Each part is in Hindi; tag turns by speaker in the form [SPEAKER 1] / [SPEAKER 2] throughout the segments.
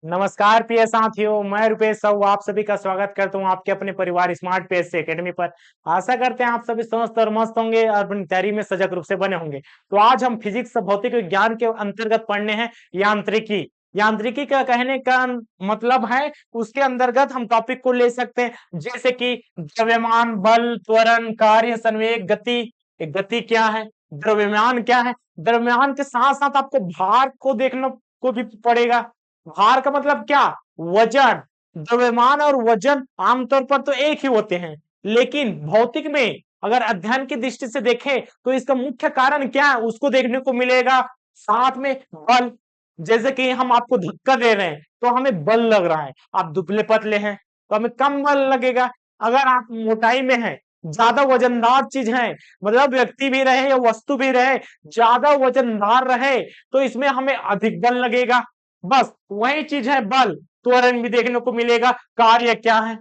[SPEAKER 1] नमस्कार प्रिय साथियों, मैं रुपेश साहू आप सभी का स्वागत करता हूं आपके अपने परिवार स्मार्ट पीएससी एकेडमी पर। आशा करते हैं आप सभी स्वस्थ और मस्त होंगे और अपनी तैयारी में सजग रूप से बने होंगे। तो आज हम फिजिक्स भौतिक विज्ञान के अंतर्गत पढ़ने हैं यांत्रिकी। यांत्रिकी का कहने का मतलब है उसके अंतर्गत हम टॉपिक को ले सकते हैं जैसे कि द्रव्यमान, बल, त्वरण, कार्य, संवेग, गति। गति क्या है, द्रव्यमान क्या है, द्रव्यमान के साथ साथ आपको भार को देखना को भी पड़ेगा। भार का मतलब क्या, वजन। द्रव्यमान और वजन आमतौर पर तो एक ही होते हैं, लेकिन भौतिक में अगर अध्ययन की दृष्टि से देखें तो इसका मुख्य कारण क्या है उसको देखने को मिलेगा। साथ में बल, जैसे कि हम आपको धक्का दे रहे हैं तो हमें बल लग रहा है। आप दुबले पतले हैं तो हमें कम बल लगेगा। अगर आप मोटाई में हैं, ज्यादा वजनदार चीज है, मतलब व्यक्ति भी रहे या वस्तु भी रहे, ज्यादा वजनदार रहे तो इसमें हमें अधिक बल लगेगा। बस वही चीज है बल। त्वरण भी देखने को मिलेगा। कार्य क्या है,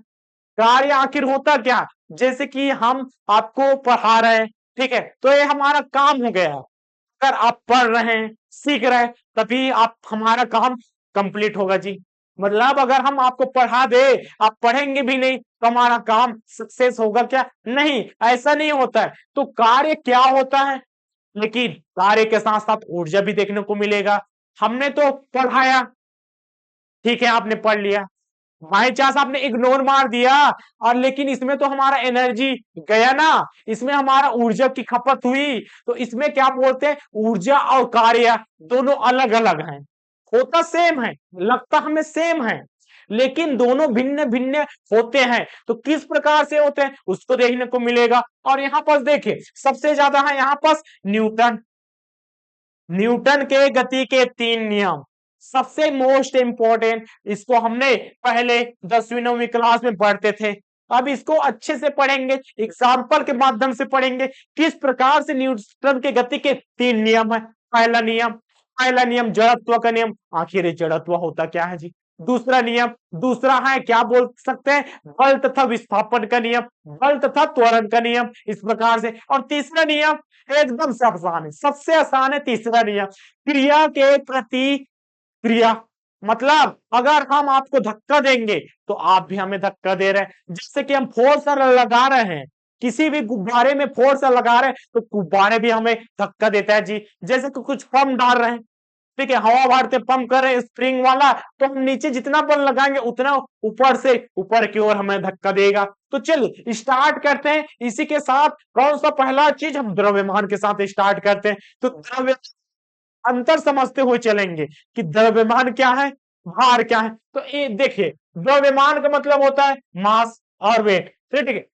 [SPEAKER 1] कार्य आखिर होता क्या, जैसे कि हम आपको पढ़ा रहे हैं, ठीक है, तो ये हमारा काम हो गया। अगर आप पढ़ रहे हैं, सीख रहे हैं, तभी आप हमारा काम कंप्लीट होगा जी। मतलब अगर हम आपको पढ़ा दे, आप पढ़ेंगे भी नहीं तो हमारा काम सक्सेस होगा क्या, नहीं, ऐसा नहीं होता है। तो कार्य क्या होता है, लेकिन कार्य के साथ साथ ऊर्जा भी देखने को मिलेगा। हमने तो पढ़ाया, ठीक है, आपने पढ़ लिया, बाई चांस आपने इग्नोर मार दिया, और लेकिन इसमें तो हमारा एनर्जी गया ना, इसमें हमारा ऊर्जा की खपत हुई। तो इसमें क्या बोलते हैं, ऊर्जा और कार्य दोनों अलग अलग हैं। होता सेम है, लगता हमें सेम है, लेकिन दोनों भिन्न भिन्न होते हैं। तो किस प्रकार से होते हैं उसको देखने को मिलेगा। और यहाँ पर देखिए सबसे ज्यादा है यहाँ पर न्यूटन। न्यूटन के गति के 3 नियम सबसे मोस्ट इंपॉर्टेंट, इसको हमने पहले 10वीं 9वीं क्लास में पढ़ते थे। अब इसको अच्छे से पढ़ेंगे, एग्जाम्पल के माध्यम से पढ़ेंगे किस प्रकार से न्यूटन के गति के 3 नियम है। पहला नियम जड़त्व का नियम। आखिर ये जड़त्व होता क्या है जी। दूसरा है क्या बोल सकते हैं, बल तथा विस्थापन का नियम, बल तथा त्वरण का नियम, इस प्रकार से। और तीसरा नियम एकदम से आसान है, सबसे आसान है तीसरा नियम, क्रिया के प्रति क्रिया। मतलब अगर हम आपको धक्का देंगे तो आप भी हमें धक्का दे रहे हैं। जैसे कि हम फोर्स लगा रहे हैं, किसी भी गुब्बारे में फोर्स लगा रहे हैं तो गुब्बारे भी हमें धक्का देता है जी। जैसे कि कुछ पंप डाल रहे हैं, ठीक है, हवा भरते पंप कर रहे हैं स्प्रिंग वाला, तो हम नीचे जितना बल लगाएंगे उतना ऊपर से ऊपर की ओर हमें धक्का देगा। तो चलिए स्टार्ट करते हैं इसी के साथ। कौन सा पहला चीज, हम द्रव्यमान के साथ स्टार्ट करते हैं। तो द्रव्य अंतर समझते हुए चलेंगे कि द्रव्यमान क्या है, भार क्या है। तो ये देखिए, द्रव्यमान का मतलब होता है मास और वेट, ठीक है।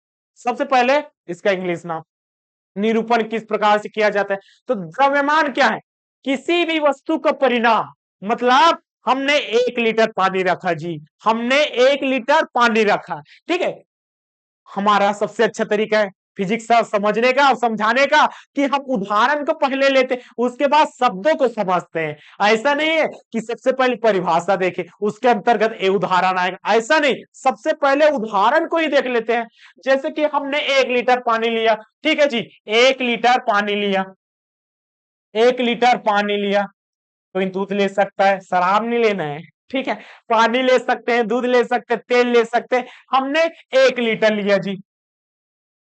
[SPEAKER 1] सबसे पहले इसका इंग्लिश नाम, निरूपण किस प्रकार से किया जाता है। तो द्रव्यमान क्या है, किसी भी वस्तु का परिणाम। मतलब हमने 1 लीटर पानी रखा जी, हमने 1 लीटर पानी रखा, ठीक है। हमारा सबसे अच्छा तरीका है फिजिक्स समझने का और समझाने का कि हम उदाहरण को पहले लेते उसके बाद शब्दों को समझते हैं। ऐसा नहीं है कि सबसे पहले परिभाषा देखें उसके अंतर्गत ये उदाहरण आएगा, ऐसा नहीं, सबसे पहले उदाहरण को ही देख लेते हैं। जैसे कि हमने 1 लीटर पानी लिया, ठीक है जी, 1 लीटर पानी लिया, 1 लीटर पानी लिया। कोई दूध ले सकता है, शराब नहीं लेना है, ठीक है। पानी ले सकते हैं, दूध ले सकते हैं, तेल ले सकते हैं। हमने 1 लीटर लिया जी,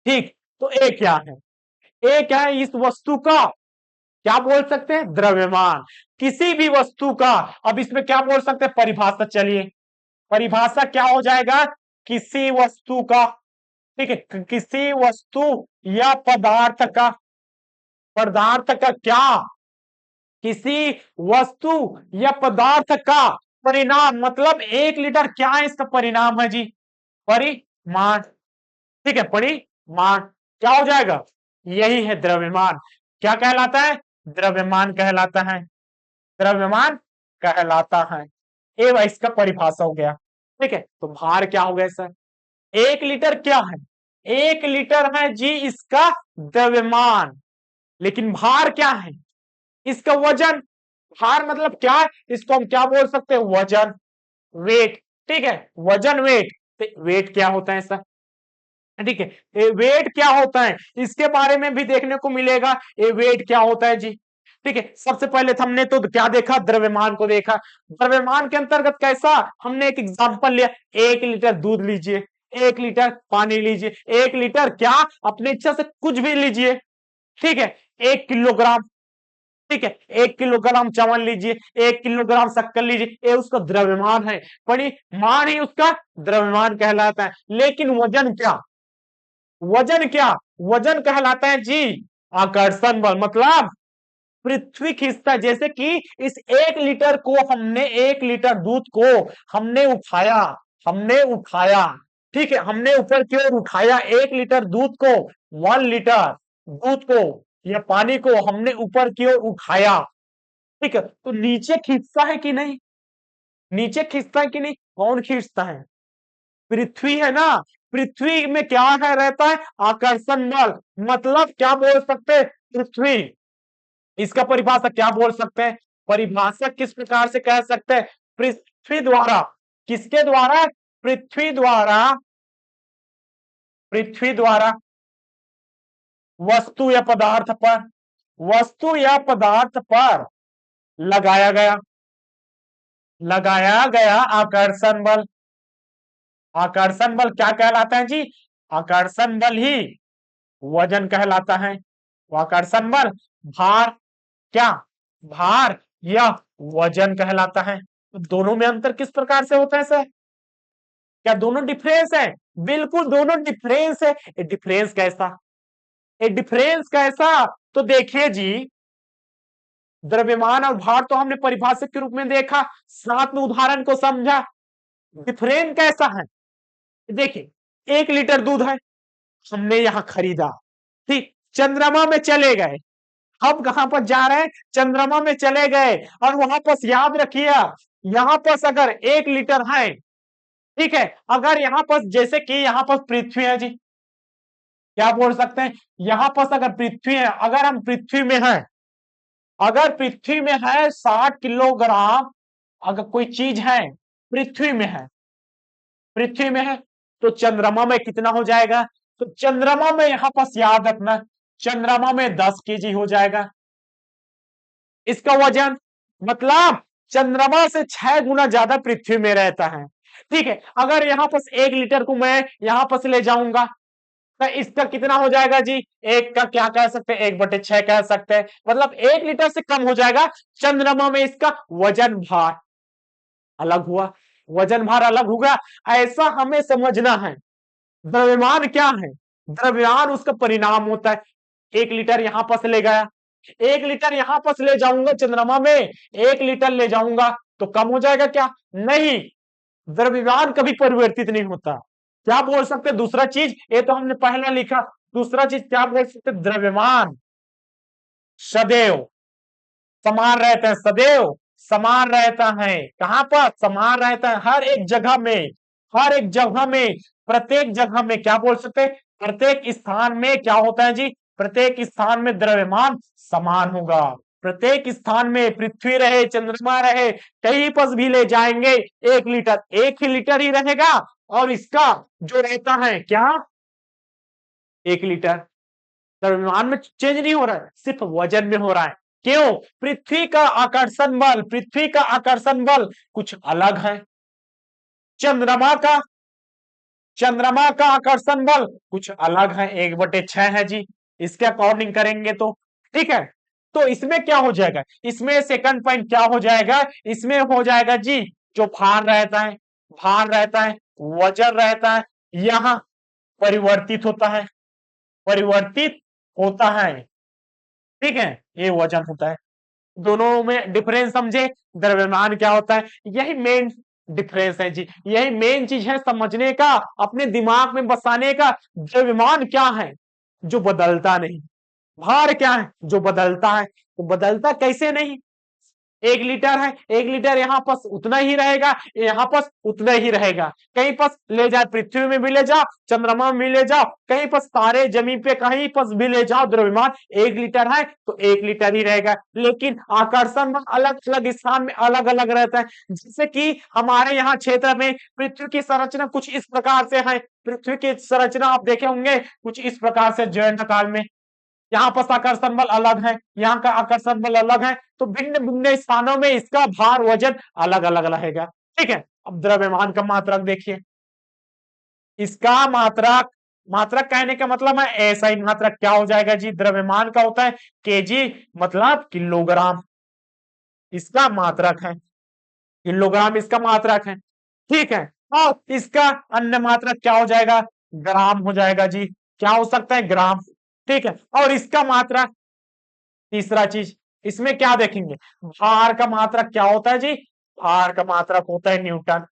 [SPEAKER 1] ठीक। तो ए क्या है, ए क्या है, इस वस्तु का क्या बोल सकते हैं, द्रव्यमान, किसी भी वस्तु का। अब इसमें क्या बोल सकते हैं, परिभाषा, चलिए परिभाषा क्या हो जाएगा, किसी वस्तु का, ठीक है, किसी वस्तु या पदार्थ का क्या, किसी वस्तु या पदार्थ का परिणाम। मतलब 1 लीटर क्या है, इसका परिणाम है जी, परिमाण, ठीक है, परिमाण क्या हो जाएगा, यही है द्रव्यमान। क्या कहलाता है, द्रव्यमान कहलाता है, द्रव्यमान कहलाता है। ए इसका परिभाषा हो गया, ठीक है। तो भार क्या हो गया सर, 1 लीटर क्या है, 1 लीटर है जी इसका द्रव्यमान। लेकिन भार क्या है, इसका वजन। भार मतलब क्या है, इसको हम क्या बोल सकते हैं, वजन, वेट, ठीक है, वजन वेट। तो वेट क्या होता है सर, ठीक है, वेट क्या होता है इसके बारे में भी देखने को मिलेगा। ये वेट क्या होता है जी, ठीक है, सबसे पहले हमने तो क्या देखा, द्रव्यमान को देखा। द्रव्यमान के अंतर्गत कैसा, हमने एक एग्जांपल लिया, 1 लीटर दूध लीजिए, 1 लीटर पानी लीजिए, 1 लीटर क्या, अपनी इच्छा से कुछ भी लीजिए, ठीक है, 1 किलोग्राम, ठीक है, 1 किलोग्राम चावल लीजिए, 1 किलोग्राम शक्कर लीजिए, ये उसका द्रव्यमान है, परिमाण ही उसका द्रव्यमान कहलाता है। लेकिन वजन क्या, वजन क्या, वजन कहलाता है जी आकर्षण बल, मतलब पृथ्वी खींचता है। जैसे कि इस 1 लीटर को हमने, 1 लीटर दूध को हमने उठाया, हमने उठाया, ठीक है, हमने ऊपर की ओर उठाया 1 लीटर दूध को, 1 लीटर दूध को या पानी को हमने ऊपर की ओर उठाया, ठीक है, तो नीचे खींचता है कि नहीं, नीचे खींचता है कि नहीं, कौन खींचता है, पृथ्वी है ना। पृथ्वी में क्या है, रहता है आकर्षण बल, मतलब क्या बोल सकते हैं, पृथ्वी, इसका परिभाषा क्या बोल सकते हैं, परिभाषा किस प्रकार से कह सकते हैं, पृथ्वी द्वारा, किसके द्वारा, पृथ्वी द्वारा, पृथ्वी द्वारा वस्तु या पदार्थ पर, वस्तु या पदार्थ पर लगाया गया, लगाया गया आकर्षण बल। आकर्षण बल क्या कहलाता है जी, आकर्षण बल ही वजन कहलाता है। आकर्षण बल भार, क्या, भार या वजन कहलाता है। तो दोनों में अंतर किस प्रकार से होता है सर, क्या दोनों डिफरेंस है, बिल्कुल दोनों डिफरेंस है। ये डिफरेंस कैसा, ये डिफरेंस कैसा, तो देखिए जी, द्रव्यमान और भार तो हमने परिभाषित के रूप में देखा, साथ में उदाहरण को समझा। डिफरेंस कैसा है, देखिए 1 लीटर दूध है, हमने यहां खरीदा, ठीक, चंद्रमा में चले गए, हम कहां पर जा रहे हैं, चंद्रमा में चले गए, और वहां पर याद रखिए, यहां पर अगर 1 लीटर है, ठीक है, अगर यहां पर जैसे कि यहां पर पृथ्वी है जी, क्या बोल सकते हैं, यहां पर अगर पृथ्वी है, अगर हम पृथ्वी में है, अगर पृथ्वी में है 60 किलोग्राम, अगर कोई चीज है पृथ्वी में है, पृथ्वी में है, तो चंद्रमा में कितना हो जाएगा, तो चंद्रमा में यहां पर याद रखना, चंद्रमा में 10 केजी हो जाएगा इसका वजन, मतलब चंद्रमा से 6 गुना ज्यादा पृथ्वी में रहता है, ठीक है। अगर यहां पर 1 लीटर को मैं यहां पर ले जाऊंगा, तो इसका कितना हो जाएगा जी, एक का क्या कह सकते हैं, 1/6 कह सकते हैं, मतलब 1 लीटर से कम हो जाएगा। चंद्रमा में इसका वजन भार अलग हुआ, वजन भार अलग होगा, ऐसा हमें समझना है। द्रव्यमान क्या है, द्रव्यमान उसका परिणाम होता है। 1 लीटर यहां पर से ले गया, 1 लीटर यहां पर से ले जाऊंगा चंद्रमा में, 1 लीटर ले जाऊंगा तो कम हो जाएगा क्या, नहीं, द्रव्यमान कभी परिवर्तित नहीं होता। क्या बोल सकते दूसरा चीज, ये तो हमने पहला लिखा, दूसरा चीज क्या बोल सकते, द्रव्यमान सदैव समान रहता है, सदैव समान रहता है, कहां पर समान रहता है, हर एक जगह में, हर एक जगह में, प्रत्येक जगह में, क्या बोल सकते हैं, प्रत्येक स्थान में क्या होता है जी, प्रत्येक स्थान में द्रव्यमान समान होगा। प्रत्येक स्थान में, पृथ्वी रहे चंद्रमा रहे, कहीं पर भी ले जाएंगे 1 लीटर, एक ही लीटर ही रहेगा, और इसका जो रहता है क्या, 1 लीटर, द्रव्यमान में चेंज नहीं हो रहा है, सिर्फ वजन में हो रहा है। क्यों, पृथ्वी का आकर्षण बल, पृथ्वी का आकर्षण बल कुछ अलग है, चंद्रमा का, चंद्रमा का आकर्षण बल कुछ अलग है, 1/6 है जी, इसके अकॉर्डिंग करेंगे तो, ठीक है। तो इसमें क्या हो जाएगा, इसमें सेकंड पॉइंट क्या हो जाएगा, इसमें हो जाएगा जी, जो भार रहता है, भार रहता है, वजन रहता है, यहां परिवर्तित होता है, परिवर्तित होता है, ठीक है, ये वजन होता है। दोनों में डिफरेंस समझे, द्रव्यमान क्या होता है, यही मेन डिफरेंस है जी, यही मेन चीज है समझने का, अपने दिमाग में बसाने का। द्रव्यमान क्या है, जो बदलता नहीं, भार क्या है, जो बदलता है, तो बदलता कैसे नहीं, 1 लीटर है, 1 लीटर यहाँ पर उतना ही रहेगा, यहाँ पर उतना ही रहेगा, कहीं पर ले जाए, पृथ्वी में भी ले जाओ, चंद्रमा में भी ले जाओ, कहीं पर तारे जमीन पे कहीं पर भी ले जाओ, द्रव्यमान 1 लीटर है तो 1 लीटर ही रहेगा। लेकिन आकर्षण अलग अलग स्थान में अलग अलग रहता है, जैसे कि हमारे यहाँ क्षेत्र में पृथ्वी की संरचना कुछ इस प्रकार से है, पृथ्वी की संरचना आप देखे होंगे कुछ इस प्रकार से, जयंत काल में यहाँ पर आकर्षण बल अलग है, यहाँ का आकर्षण बल अलग है, तो भिन्न भिन्न स्थानों में इसका भार वजन अलग अलग रहेगा। ठीक है, अब द्रव्यमान का मात्रक देखिए, इसका मात्रक, मात्रक कहने का मतलब है ऐसा ही मात्रक क्या हो जाएगा जी, द्रव्यमान का होता है केजी मतलब किलोग्राम, इसका मात्रक है किलोग्राम, इसका मात्रक है। ठीक है, और इसका अन्य मात्रक क्या हो जाएगा, ग्राम हो जाएगा जी, क्या हो सकता है, ग्राम। ठीक है, और इसका मात्रक, तीसरा चीज इसमें क्या देखेंगे, भार का मात्रक क्या होता है जी, भार का मात्रक होता है न्यूटन।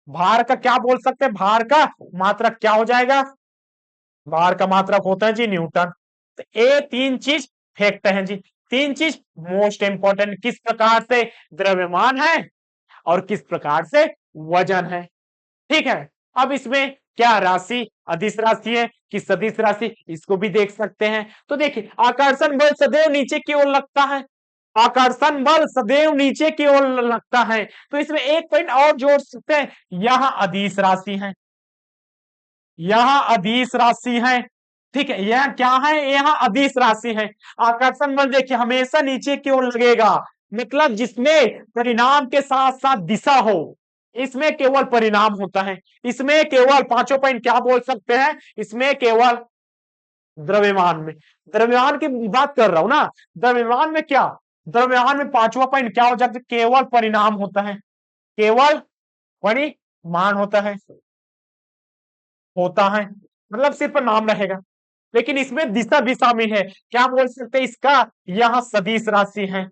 [SPEAKER 1] भार का क्या बोल सकते हैं, भार का मात्रक क्या हो जाएगा, भार का मात्रक होता है जी न्यूटन। तो ये तीन चीज फैक्ट है जी, तीन चीज मोस्ट इंपॉर्टेंट, किस प्रकार से द्रव्यमान है और किस प्रकार से वजन है। ठीक है, अब इसमें क्या राशि अदिश राशि है कि सदिश राशि, इसको भी देख सकते हैं। तो देखिए आकर्षण बल सदैव नीचे की ओर लगता है, आकर्षण बल सदैव नीचे की ओर लगता है, तो इसमें एक पॉइंट और जोड़ सकते हैं, यह अदिश राशि है, यह अदिश राशि है। ठीक है, यह क्या है, यह अदिश राशि है। आकर्षण बल देखिए हमेशा नीचे की ओर लगेगा, मतलब जिसमें परिणाम के साथ साथ दिशा हो, इसमें केवल परिणाम होता है, इसमें केवल पांचों पॉइंट क्या बोल सकते हैं, इसमें केवल द्रव्यमान में, द्रव्यमान की बात कर रहा हूं ना, द्रव्यमान में क्या, द्रव्यमान में पांचवा पॉइंट क्या हो जाता है, केवल परिणाम होता है, केवल परिमाण होता है, मतलब सिर्फ नाम रहेगा, लेकिन इसमें दिशा भी शामिल है, क्या बोल सकते हैं इसका, यह सदिश राशि है,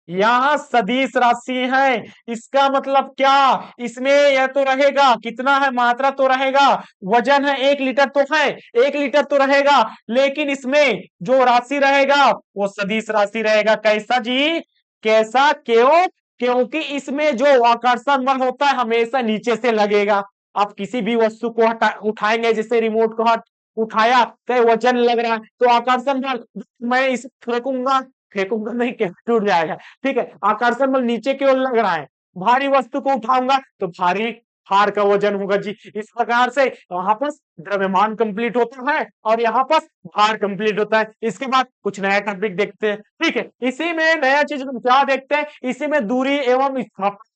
[SPEAKER 1] यह सदिश राशि है। इसका मतलब क्या, इसमें यह तो रहेगा, कितना है मात्रा तो रहेगा, वजन है 1 लीटर तो है, 1 लीटर तो रहेगा, लेकिन इसमें जो राशि रहेगा वो सदिश राशि रहेगा। कैसा जी, कैसा, क्यों, क्योंकि इसमें जो आकर्षण बल होता है हमेशा नीचे से लगेगा। आप किसी भी वस्तु को उठाएंगे, जैसे रिमोट को उठाया तो वजन लग रहा है, तो आकर्षण बल, मैं इसे फेंकूंगा, फेंकूंगा नहीं क्या टूट जाएगा। ठीक है, आकर्षण बल नीचे की ओर लग रहा है, भारी वस्तु को उठाऊंगा तो भारी भार का वजन होगा जी। इस प्रकार से यहाँ पर द्रव्यमान कंप्लीट होता है और यहाँ पर भार कंप्लीट होता है। इसके बाद कुछ नया टॉपिक देखते हैं। ठीक है, इसी में नया चीज हम क्या देखते हैं, इसी में दूरी एवं स्थापन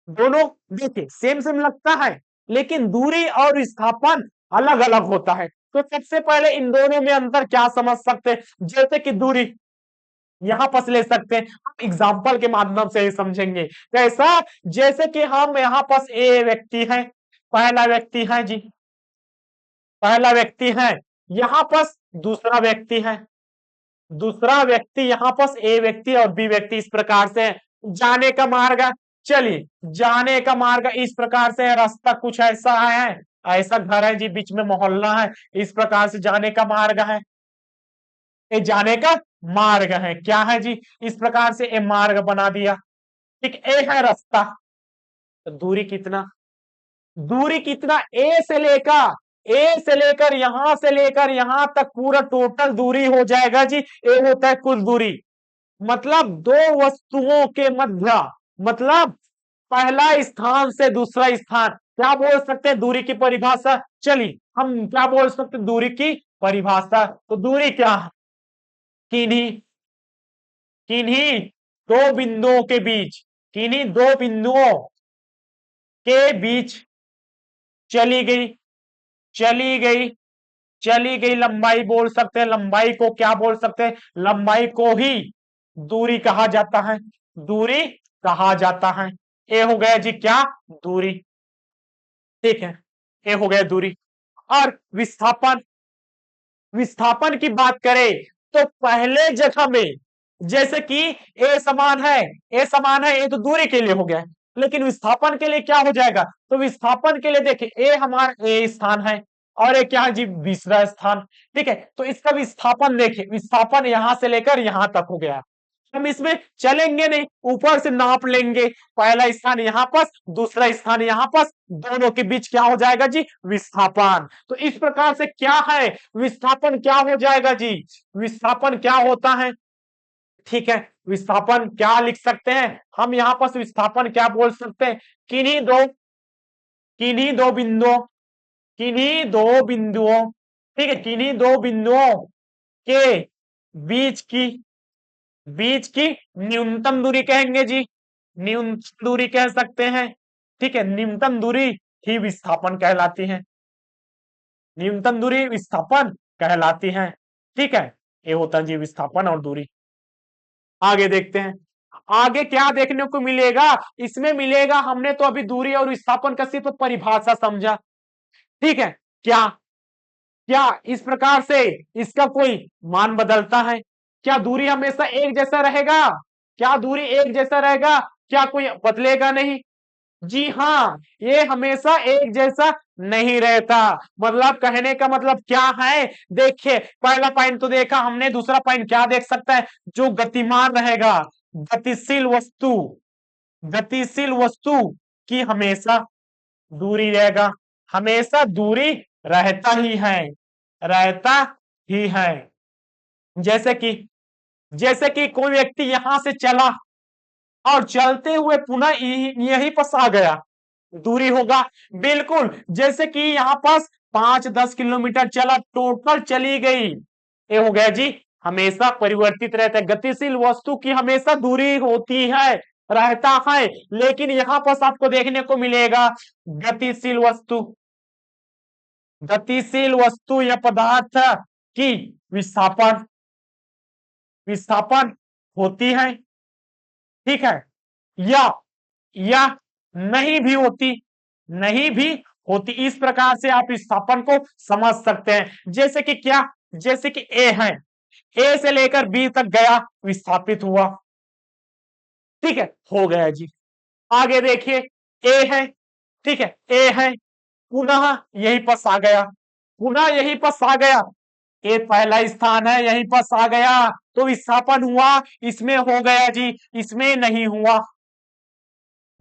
[SPEAKER 1] दोनों देखिए सेम सेम लगता है, लेकिन दूरी और विस्थापन अलग अलग होता है। तो सबसे पहले इन दोनों में अंतर क्या समझ सकते हैं, जैसे कि दूरी यहां पर ले सकते हैं, हम एग्जाम्पल के माध्यम से ही समझेंगे। कैसा, जैसे कि हम यहाँ पर ए व्यक्ति है, पहला व्यक्ति है जी, पहला व्यक्ति है, यहाँ पर दूसरा व्यक्ति है, दूसरा व्यक्ति, यहाँ पर ए व्यक्ति और बी व्यक्ति, इस प्रकार से जाने का मार्ग, चलिए जाने का मार्ग इस प्रकार से है, रास्ता कुछ ऐसा है, ऐसा घर है जी, बीच में मोहल्ला है, इस प्रकार से जाने का मार्ग है, ये जाने का मार्ग है, क्या है जी, इस प्रकार से ये मार्ग बना दिया। ठीक, ए है रास्ता, तो दूरी कितना, दूरी कितना, ए से लेकर यहां से लेकर यहां तक पूरा टोटल दूरी हो जाएगा जी, ए होता है कुल दूरी, मतलब दो वस्तुओं के मध्य, मतलब पहला स्थान से दूसरा स्थान, क्या बोल सकते हैं दूरी की परिभाषा, चलिए हम क्या बोल सकते हैं दूरी की परिभाषा, तो दूरी क्या है, किन्हीं किन्हीं दो बिंदुओं के बीच, किन्हीं दो बिंदुओं के बीच चली गई, चली गई, चली गई लंबाई बोल सकते हैं, लंबाई को क्या बोल सकते हैं, लंबाई को ही दूरी कहा जाता है, दूरी कहा जाता है। ये हो गया जी क्या, दूरी। ठीक है, ये हो गया दूरी। और विस्थापन, विस्थापन की बात करें तो पहले जगह में, जैसे कि ए समान है, ए समान है, ये तो दूरी के लिए हो गया, लेकिन विस्थापन के लिए क्या हो जाएगा, तो विस्थापन के लिए देखिए ए हमारा ए स्थान है और ये क्या है जी, दूसरा स्थान। ठीक है, तो इसका विस्थापन देखिए, विस्थापन यहां से लेकर यहां तक हो गया, हम इसमें चलेंगे नहीं, ऊपर से नाप लेंगे, पहला स्थान यहाँ पर, दूसरा स्थान यहाँ पर, दोनों के बीच क्या हो जाएगा जी, विस्थापन। तो इस प्रकार से क्या है, विस्थापन क्या हो जाएगा जी, विस्थापन क्या होता है। ठीक है, विस्थापन क्या लिख सकते हैं हम यहाँ पर, विस्थापन क्या बोल सकते हैं, किन्हीं दो, किन्हीं दो बिंदुओं, किन्हीं दो बिंदुओं, ठीक है, किन्हीं दो बिंदुओं के बीच की न्यूनतम दूरी कहेंगे जी, न्यूनतम दूरी कह सकते हैं। ठीक है, न्यूनतम दूरी ही विस्थापन कहलाती है, न्यूनतम दूरी विस्थापन कहलाती है। ठीक है, ये होता है जी विस्थापन और दूरी। आगे देखते हैं, आगे क्या देखने को मिलेगा, इसमें मिलेगा, हमने तो अभी दूरी और विस्थापन का सिर्फ परिभाषा समझा। ठीक है, क्या क्या इस प्रकार से इसका कोई मान बदलता है? क्या दूरी हमेशा एक जैसा रहेगा? क्या दूरी एक जैसा रहेगा? क्या कोई बदलेगा नहीं? जी हाँ, ये हमेशा एक जैसा नहीं रहता। मतलब कहने का मतलब क्या है, देखिए पहला पॉइंट तो देखा हमने, दूसरा पॉइंट क्या देख सकता है, जो गतिमान रहेगा, गतिशील वस्तु, गतिशील वस्तु की हमेशा दूरी रहेगा, हमेशा दूरी रहता ही है, रहता ही है। जैसे कि कोई व्यक्ति यहां से चला और चलते हुए पुनः यहीं पास आ गया, दूरी होगा। बिल्कुल, जैसे कि यहाँ पास 5-10 किलोमीटर चला, टोटल चली गई, ये हो गया जी हमेशा परिवर्तित रहता है। गतिशील वस्तु की हमेशा दूरी होती है, रहता है, लेकिन यहाँ पास आपको देखने को मिलेगा गतिशील वस्तु, गतिशील वस्तु या पदार्थ की विस्थापन विस्थापन होती है। ठीक है, या या नहीं भी होती, नहीं भी होती। इस प्रकार से आप विस्थापन को समझ सकते हैं। जैसे कि क्या, जैसे कि ए है, ए से लेकर बी तक गया, विस्थापित हुआ। ठीक है, हो गया जी। आगे देखिए, ए है, ठीक है, ए है, पुनः यहीं पर आ गया, पुनः यहीं पर आ गया, ये पहला स्थान है, यहीं पर आ गया तो विस्थापन हुआ, इसमें हो गया जी, इसमें नहीं हुआ।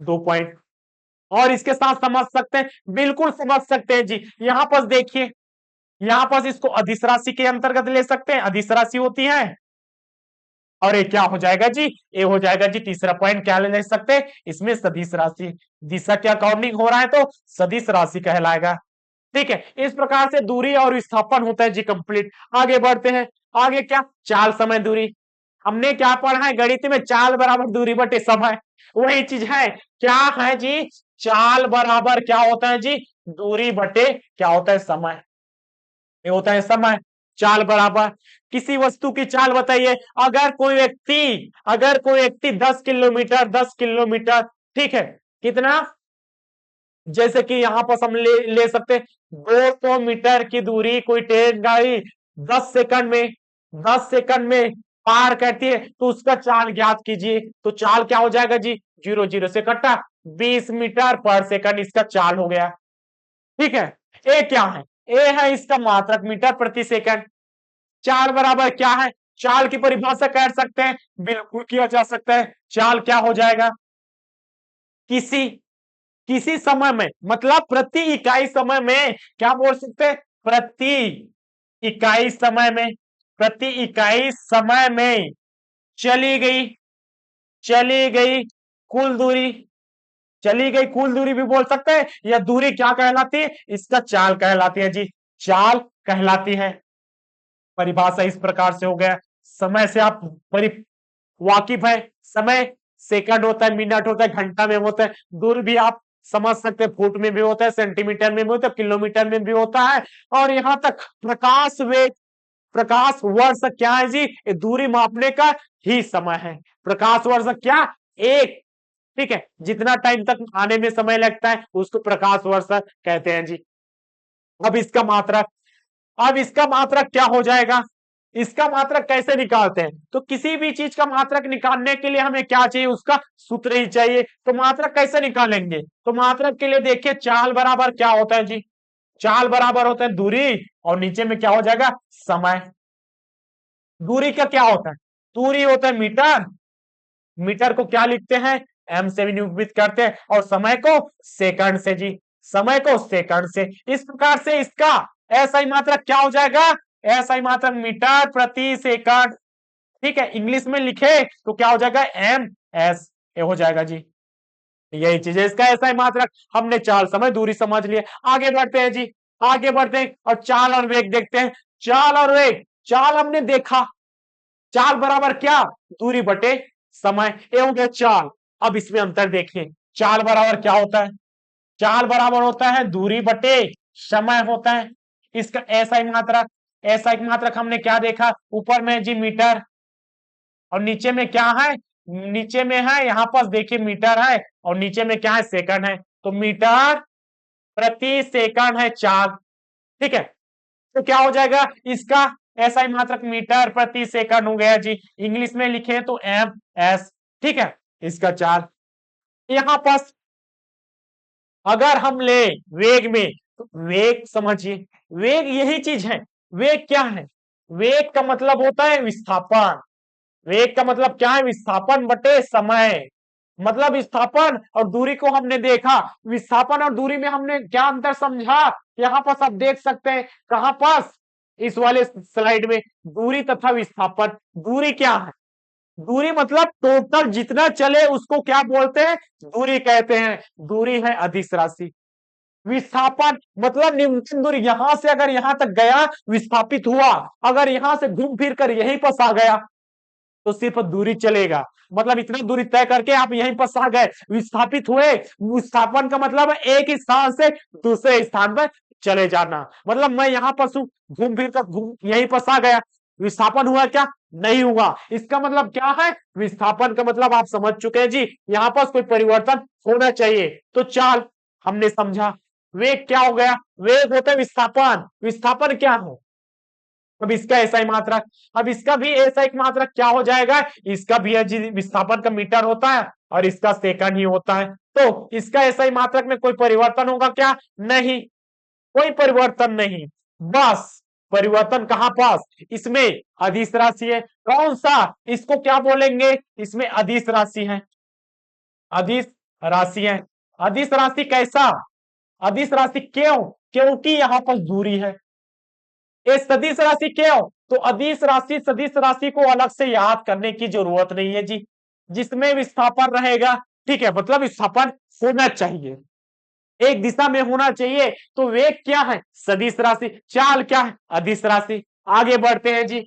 [SPEAKER 1] 2 पॉइंट और इसके साथ समझ सकते हैं, बिल्कुल समझ सकते हैं जी। यहां पर देखिए, यहां पर इसको अदिश राशि के अंतर्गत ले सकते हैं, अदिश राशि होती है, और ये क्या हो जाएगा जी, ये हो जाएगा जी तीसरा पॉइंट, क्या ले सकते हैं इसमें, सदिश राशि, दिशा के अकॉर्डिंग हो रहा है तो सदिश राशि कहलाएगा। ठीक है, इस प्रकार से दूरी और विस्थापन होता है जी कंप्लीट। आगे बढ़ते हैं, आगे क्या, चाल समय दूरी। हमने क्या पढ़ा है गणित में, चाल बराबर दूरी बटे समय, वही चीज है। क्या है जी, चाल बराबर क्या होता है जी, दूरी बटे क्या होता है, समय, ये होता है समय। चाल बराबर, किसी वस्तु की चाल बताइए, अगर कोई व्यक्ति 10 किलोमीटर, 10 किलोमीटर, ठीक है, कितना, जैसे कि यहां पर हम ले सकते हैं 200 मीटर की दूरी कोई तेज गाड़ी 10 सेकंड में, 10 सेकंड में पार करती है, तो उसका चाल ज्ञात कीजिए। तो चाल क्या हो जाएगा जी, 0 से कटा, 20 मीटर पर सेकंड इसका चाल हो गया। ठीक है, ए क्या है, ए है इसका मात्रक, मीटर प्रति सेकंड। चाल बराबर क्या है, चाल की परिभाषा कर सकते हैं, बिल्कुल किया जा सकता है। चाल क्या हो जाएगा, किसी किसी समय में, मतलब प्रति इकाई समय में, क्या बोल सकते हैं, प्रति इकाई समय में, प्रति इकाई समय में चली गई, चली गई कुल दूरी, चली गई कुल दूरी भी बोल सकते हैं, या दूरी क्या कहलाती है, इसका चाल कहलाती है जी, चाल कहलाती है। परिभाषा इस प्रकार से हो गया। समय से आप परि वाकिफ है, समय सेकंड होता है, मिनट होता है, घंटा में होता है, दूर भी आप समझ सकते हैं, फुट में भी होता है, सेंटीमीटर में भी होता है, किलोमीटर में भी होता है, और यहां तक प्रकाश वेग, प्रकाश वर्ष क्या है जी, ये दूरी मापने का ही समय है। प्रकाश वर्ष क्या, एक, ठीक है, जितना टाइम तक आने में समय लगता है उसको प्रकाश वर्ष कहते हैं जी। अब इसका मात्रक, अब इसका मात्रक क्या हो जाएगा, इसका मात्रक कैसे निकालते हैं, तो किसी भी चीज का मात्रक निकालने के लिए हमें क्या चाहिए, उसका सूत्र ही चाहिए। तो मात्रक कैसे निकालेंगे, तो मात्रक के लिए देखिए, चाल बराबर क्या होता है जी, चाल बराबर होता है दूरी, और नीचे में क्या हो जाएगा, समय। दूरी का क्या होता है, दूरी होता है मीटर, मीटर को क्या लिखते हैं, एम से निरूपित करते हैं, और समय को सेकंड से जी, समय को सेकंड से। इस प्रकार से इसका ऐसा मात्रक क्या हो जाएगा, ऐसा मात्रक मीटर प्रति सेकंड। ठीक है, इंग्लिश में लिखे तो क्या हो जाएगा, एम एस, ये हो जाएगा जी, यही चीज है इसका ऐसा मात्रक। हमने चाल समय दूरी समझ लिया, आगे बढ़ते हैं जी, आगे बढ़ते हैं और चाल और वेग देखते हैं। चाल और वेग, चाल हमने देखा, चाल बराबर क्या, दूरी बटे समय, ये हो गया चाल। अब इसमें अंतर देखिए, चाल बराबर क्या होता है, चाल बराबर होता है दूरी बटे समय होता है। इसका ऐसा ही मात्रक, ऐसा एक मात्रक हमने क्या देखा, ऊपर में जी मीटर और नीचे में क्या है, नीचे में है यहाँ पर देखिए मीटर है और नीचे में क्या है, सेकंड है। तो मीटर प्रति सेकंड है चाल, ठीक है। तो क्या हो जाएगा इसका ऐसा ही मात्रक मीटर प्रति सेकंड हो गया जी, इंग्लिश में लिखे तो एम एस, ठीक है। इसका चाल यहां पर अगर हम ले वेग में, तो वेग समझिए, वेग यही चीज है। वेग क्या है, वेग का मतलब होता है विस्थापन। वेग का मतलब क्या है, विस्थापन बटे समय। मतलब विस्थापन और दूरी को हमने देखा, विस्थापन और दूरी में हमने क्या अंतर समझा, यहाँ पर आप देख सकते हैं कहां पास, इस वाले स्लाइड में, दूरी तथा विस्थापन। दूरी क्या है, दूरी मतलब टोटल जितना चले उसको क्या बोलते हैं, दूरी कहते हैं। दूरी है अदिश राशि। विस्थापन मतलब न्यूनतम दूरी, यहां से अगर यहां तक गया विस्थापित हुआ, अगर यहां से घूम फिर कर यहीं पर आ गया तो सिर्फ दूरी चलेगा। मतलब इतना दूरी तय करके आप यहीं पर आ गए, विस्थापित हुए। विस्थापन का मतलब है एक स्थान से दूसरे स्थान पर चले जाना। मतलब मैं यहां पर घूम फिर कर घूम यहीं पर आ गया, विस्थापन हुआ क्या, नहीं हुआ। इसका मतलब क्या है, विस्थापन का मतलब आप समझ चुके हैं जी, यहां पर कोई परिवर्तन होना चाहिए। तो चाल हमने समझा। वेग क्या हो गया, वेग होता है विस्थापन। विस्थापन क्या है, अब इसका ऐसा ही मात्रक, अब इसका भी ऐसा एक मात्रक क्या हो जाएगा, इसका भी विस्थापन का मीटर होता है और इसका सेकंड ही होता है। तो इसका ऐसा ही मात्रक में कोई परिवर्तन होगा क्या, नहीं, कोई परिवर्तन नहीं। बस परिवर्तन कहां पास, इसमें अदिश राशि है। कौन सा, इसको क्या बोलेंगे, इसमें अदिश राशि है, अदिश राशि है। अदिश राशि कैसा, अदिश राशि क्यों, क्योंकि यहां पर दूरी है। ये सदिश राशि क्यों, तो अदिश राशि सदिश राशि को अलग से याद करने की जरूरत नहीं है जी, जिसमें विस्थापन रहेगा, ठीक है, मतलब विस्थापन होना चाहिए, एक दिशा में होना चाहिए। तो वेग क्या है, सदिश राशि, चाल क्या है, अदिश राशि। आगे बढ़ते हैं जी,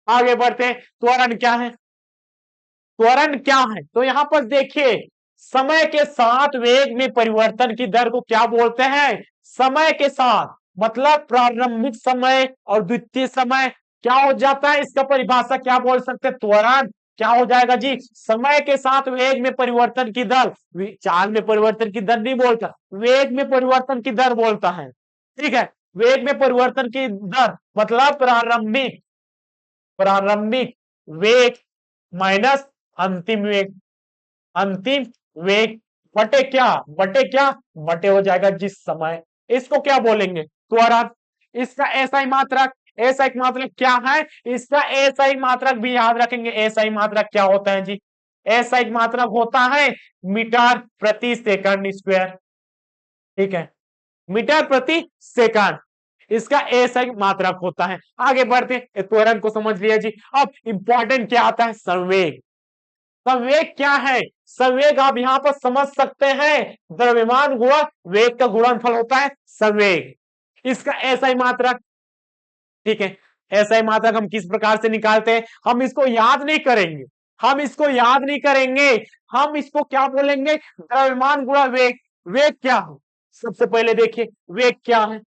[SPEAKER 1] आगे बढ़ते हैं, त्वरण क्या है, त्वरण क्या है, तो यहां पर देखिए समय के साथ वेग में परिवर्तन की दर को क्या बोलते हैं, समय के साथ, मतलब प्रारंभिक समय और द्वितीय समय क्या हो जाता है, इसका परिभाषा क्या बोल सकते हैं, त्वरण क्या हो जाएगा जी, समय के साथ वेग में परिवर्तन की दर। चाल में परिवर्तन की दर नहीं बोलता, वेग में परिवर्तन की दर बोलता है, ठीक है। वेग में परिवर्तन की दर मतलब प्रारंभिक, प्रारंभिक वेग माइनस अंतिम वेग, अंतिम वेग बटे क्या, बटे क्या, बटे हो जाएगा जिस समय। इसको क्या बोलेंगे, त्वरण। इसका ऐसा ही मात्रक, ऐसा एक मात्रक क्या है, इसका ऐसा ही मात्रक भी याद रखेंगे। ऐसा ही मात्रक क्या होता है जी, ऐसा एक मात्रक होता है मीटर प्रति सेकंड स्क्वायर, ठीक है, मीटर प्रति सेकंड, इसका ऐसा ही मात्रक होता है। आगे बढ़ते त्वरण को समझ लिया जी। अब इंपॉर्टेंट क्या आता है, संवेग। संवेग क्या है, संवेग आप यहां पर समझ सकते हैं, द्रव्यमान गुणा वेग का गुणनफल होता है संवेग। इसका ऐसा ही मात्रक, ठीक है, ऐसा ही मात्रक हम किस प्रकार से निकालते हैं, हम इसको याद नहीं करेंगे, हम इसको याद नहीं करेंगे, हम इसको क्या बोलेंगे, द्रव्यमान गुणा वेग। वेग क्या है, सबसे पहले देखिए वेग क्या है,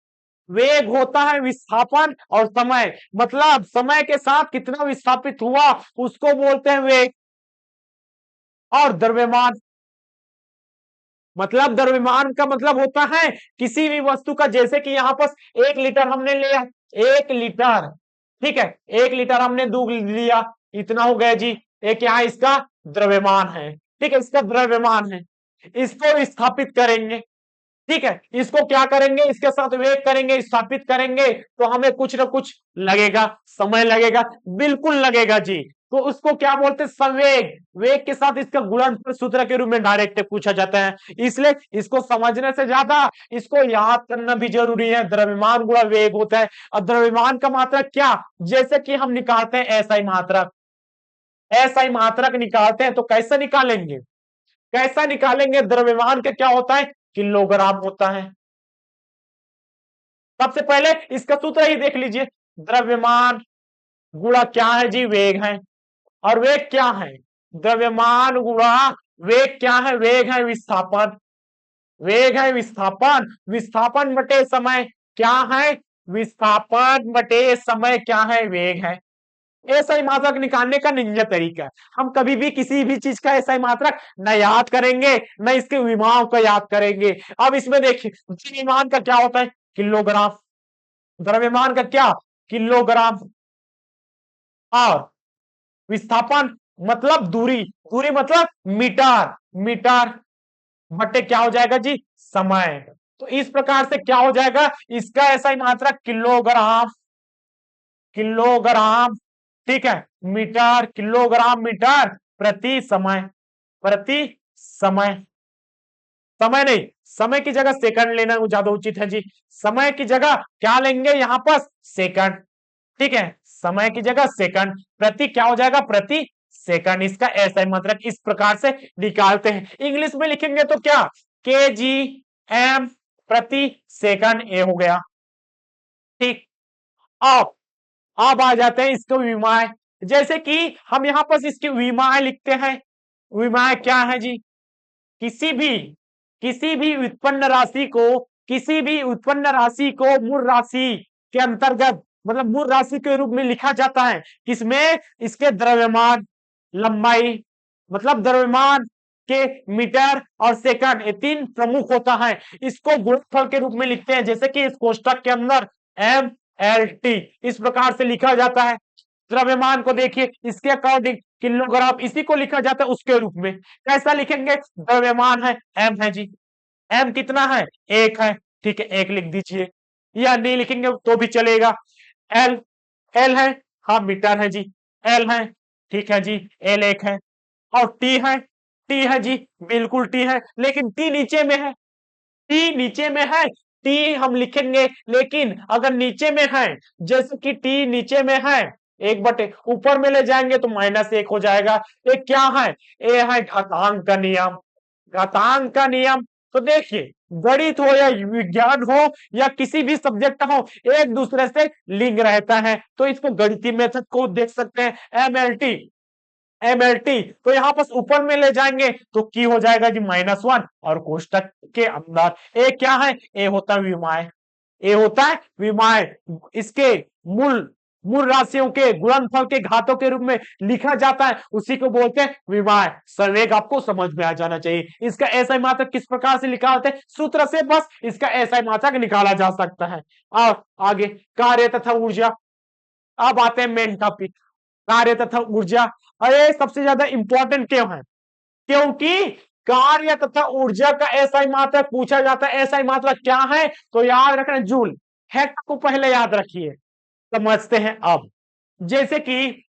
[SPEAKER 1] वेग होता है विस्थापन और समय, मतलब समय के साथ कितना विस्थापित हुआ उसको बोलते हैं वेग। और द्रव्यमान, मतलब द्रव्यमान का मतलब होता है किसी भी वस्तु का, जैसे कि यहां पर 1 लीटर हमने लिया, 1 लीटर, ठीक है, 1 लीटर हमने दूध लिया, इतना हो गया जी, ये क्या है, इसका द्रव्यमान है, ठीक है, इसका द्रव्यमान है। इसको स्थापित करेंगे, ठीक है, इसको क्या करेंगे, इसके साथ वेग करेंगे, स्थापित करेंगे, तो हमें कुछ ना कुछ लगेगा, समय लगेगा, बिल्कुल लगेगा जी। तो उसको क्या बोलते हैं, संवेग। वेग के साथ इसका गुणनफल सूत्र के रूप में डायरेक्ट पूछा जाता है, इसलिए इसको समझने से ज्यादा इसको याद करना भी जरूरी है। द्रव्यमान गुणा वेग होता है। और द्रव्यमान का मात्रक क्या, जैसे कि हम निकालते हैं ऐसा ही मात्रक, ऐसा ही मात्रक निकालते हैं, तो कैसे निकालेंगे, कैसा निकालेंगे, द्रव्यमान का क्या होता है, किलोग्राम होता है। सबसे पहले इसका सूत्र ही देख लीजिए, द्रव्यमान गुणा क्या है जी, वेग है। और वेग क्या है, द्रव्यमान गुणा वेग क्या है, वेग है विस्थापन। वेग है विस्थापन, विस्थापन बटे समय क्या है, विस्थापन बटे समय क्या है, वेग है। एसआई मात्रक निकालने का निंजा तरीका है। हम कभी भी किसी भी चीज का एसआई मात्रक न याद करेंगे न इसके विमाओं को याद करेंगे। अब इसमें देखिए द्रव्यमान का क्या होता है, किलोग्राम। द्रव्यमान का क्या, किलोग्राम। और विस्थापन मतलब दूरी, दूरी मतलब मीटर, मीटर बटे क्या हो जाएगा जी, समय। तो इस प्रकार से क्या हो जाएगा, इसका एसआई मात्रक किलोग्राम, किलोग्राम, ठीक है, मीटर, किलोग्राम मीटर प्रति समय, प्रति समय। समय नहीं, समय की जगह सेकंड लेना ज्यादा उचित है जी। समय की जगह क्या लेंगे यहां पर, सेकंड, ठीक है, समय की जगह सेकंड, प्रति क्या हो जाएगा, प्रति सेकंड। इसका एसआई मात्रक इस प्रकार से निकालते हैं। इंग्लिश में लिखेंगे तो क्या, के जी एम प्रति सेकंड, ए हो गया, ठीक। अब आ जाते हैं इसको विमाय। जैसे कि हम यहां पर इसकी विमाय लिखते हैं। विमाय क्या है जी, किसी भी, किसी भी उत्पन्न राशि को, किसी भी उत्पन्न राशि को मूल राशि के अंतर्गत मतलब मूल राशि के रूप में लिखा जाता है। किसमें, इसके द्रव्यमान, लंबाई मतलब द्रव्यमान के मीटर और सेकंड, ये तीन प्रमुख होता है। इसको गुणनफल के रूप में लिखते हैं, जैसे कि इस कोष्टक के अंदर एम एल टी इस प्रकार से लिखा जाता है। द्रव्यमान को देखिए, इसके अकॉर्डिंग किलोग्राम, इसी को लिखा जाता है उसके रूप में। कैसा लिखेंगे, द्रव्यमान है एम है जी, एम कितना है, एक है, ठीक है, एक लिख दीजिए। या नहीं लिखेंगे तो भी चलेगा। एल, एल है, हाँ मीटर है जी, एल है, ठीक है जी, एल एक है। और टी है जी, बिल्कुल टी है, लेकिन टी नीचे में है, टी नीचे में है, टी हम लिखेंगे, लेकिन अगर नीचे में है, जैसे कि टी नीचे में है, एक बटे ऊपर में ले जाएंगे तो माइनस एक हो जाएगा। ये क्या है, ये है घातांक का नियम, घातांक का नियम। तो देखिए गणित हो या विज्ञान हो या किसी भी सब्जेक्ट हो, एक दूसरे से लिंक रहता है। तो इसको गणितीय मेथड को देख सकते हैं, एमएलटी, एमएलटी। तो यहां पर ऊपर में ले जाएंगे तो की हो जाएगा जी -1, और कोष्टक के अंदर ए क्या है, ए होता है विमाय, ए होता है विमाय। इसके मूल, मूल राशियों के गुणनफल के घातों के रूप में लिखा जाता है, उसी को बोलते हैं विमाय। संवेग आपको समझ में आ जाना चाहिए। इसका एसआई मात्रक किस प्रकार से लिखा होता है, सूत्र से बस इसका एसआई मात्रक निकाला जा सकता है। और आगे कार्य तथा ऊर्जा। अब आते हैं मेन टॉपिक, कार्य तथा ऊर्जा। अरे सबसे ज्यादा इंपॉर्टेंट क्यों है, क्योंकि कार्य तथा ऊर्जा का एसआई मात्रक पूछा जाता है। एसआई मात्रक क्या है, तो याद रखना जूल, हेक्ट को पहले याद रखिए। समझते हैं अब, जैसे कि,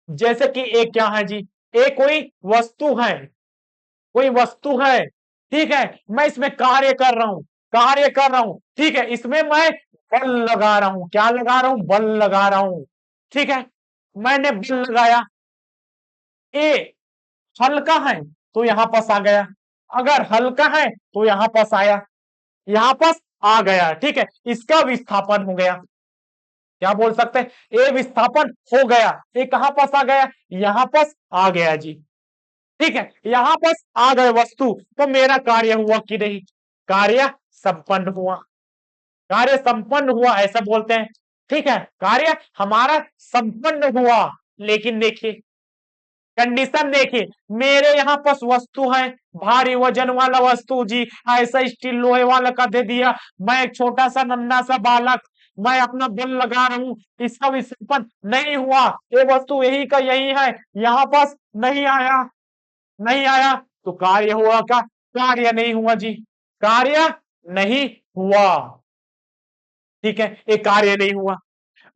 [SPEAKER 1] जैसे कि एक क्या है जी, एक कोई वस्तु है, कोई वस्तु है, ठीक है, मैं इसमें कार्य कर रहा हूं, कार्य कर रहा हूं, ठीक है, इसमें मैं बल लगा रहा हूं, क्या लगा रहा हूं, बल लगा रहा हूं, ठीक है, मैंने बल लगाया। ए हल्का है तो यहां पास आ गया, अगर हल्का है तो यहां पास आया, यहां पास आ गया, ठीक है, इसका विस्थापन हो गया। क्या बोल सकते हैं, ए विस्थापन हो गया, ये कहां पास आ गया, यहां पास आ गया जी, ठीक है, यहां पास आ गए वस्तु, तो मेरा कार्य हुआ कि नहीं, कार्य संपन्न हुआ, कार्य संपन्न हुआ ऐसा बोलते हैं, ठीक है, कार्य हमारा संपन्न हुआ। लेकिन देखिए कंडीशन देखिए, मेरे यहाँ पास वस्तु है, भारी वजन वाला वस्तु जी, ऐसा स्टील लोहे वाला का दे दिया, मैं एक छोटा सा नन्हा सा बालक, मैं अपना बल लगा रहा हूं, इसका विस्थापन नहीं हुआ, ये वस्तु यही का यही है, यहाँ पास नहीं आया, नहीं आया, तो कार्य हुआ का, कार्य नहीं हुआ जी, कार्य नहीं हुआ, ठीक है, ये कार्य नहीं हुआ।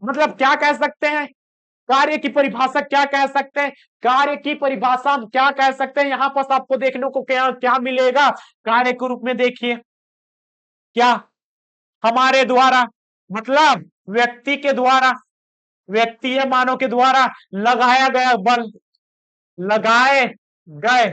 [SPEAKER 1] मतलब क्या कह सकते हैं, कार्य की परिभाषा क्या कह सकते हैं, कार्य की परिभाषा हम क्या कह सकते हैं, यहां पर आपको देखने को क्या क्या मिलेगा, कार्य के रूप में देखिए, क्या हमारे द्वारा मतलब व्यक्ति के द्वारा, व्यक्तिय मानव के द्वारा लगाया गया बल, लगाए गए